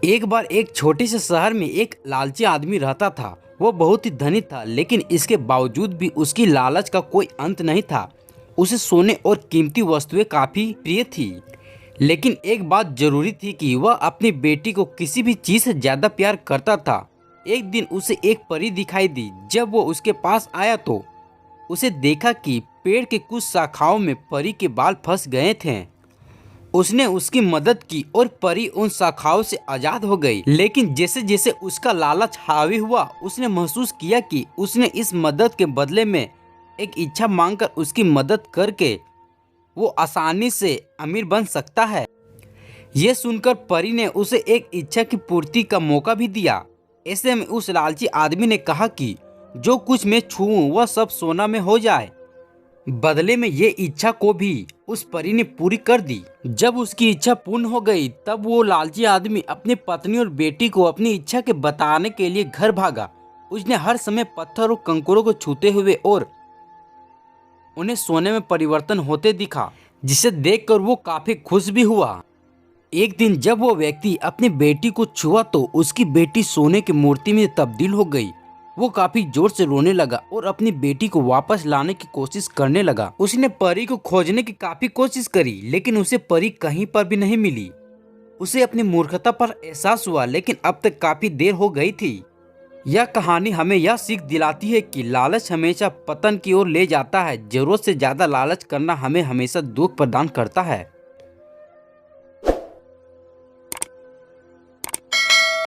एक बार एक छोटे से शहर में एक लालची आदमी रहता था। वो बहुत ही धनी था, लेकिन इसके बावजूद भी उसकी लालच का कोई अंत नहीं था। उसे सोने और कीमती वस्तुएं काफी प्रिय थी। लेकिन एक बात जरूरी थी कि वह अपनी बेटी को किसी भी चीज से ज्यादा प्यार करता था। एक दिन उसे एक परी दिखाई दी। जब वो उसके पास आया तो उसे देखा कि पेड़ के कुछ शाखाओं में परी के बाल फंस गए थे। उसने उसकी मदद की और परी उन शाखाओं से आजाद हो गई। लेकिन जैसे जैसे उसका लालच हावी हुआ, उसने महसूस किया कि उसने इस मदद के बदले में एक इच्छा मांगकर उसकी मदद करके वो आसानी से अमीर बन सकता है। ये सुनकर परी ने उसे एक इच्छा की पूर्ति का मौका भी दिया। ऐसे में उस लालची आदमी ने कहा कि जो कुछ मैं छूऊं वह सब सोना में हो जाए। बदले में ये इच्छा को भी उस परी ने पूरी कर दी। जब उसकी इच्छा पूर्ण हो गई, तब वो लालची आदमी अपनी पत्नी और बेटी को अपनी इच्छा के बताने के लिए घर भागा। उसने हर समय पत्थर और कंकरों को छूते हुए और उन्हें सोने में परिवर्तन होते दिखा, जिसे देखकर वो काफी खुश भी हुआ। एक दिन जब वो व्यक्ति अपनी बेटी को छुआ तो उसकी बेटी सोने की मूर्ति में तब्दील हो गई। वो काफी जोर से रोने लगा और अपनी बेटी को वापस लाने की कोशिश करने लगा। उसने परी को खोजने की काफी कोशिश करी, लेकिन उसे परी कहीं पर भी नहीं मिली। उसे अपनी मूर्खता पर एहसास हुआ, लेकिन अब तक काफी देर हो गई थी। यह कहानी हमें यह सीख दिलाती है कि लालच हमेशा पतन की ओर ले जाता है। जरूरत से ज्यादा लालच करना हमें हमेशा दुख प्रदान करता है।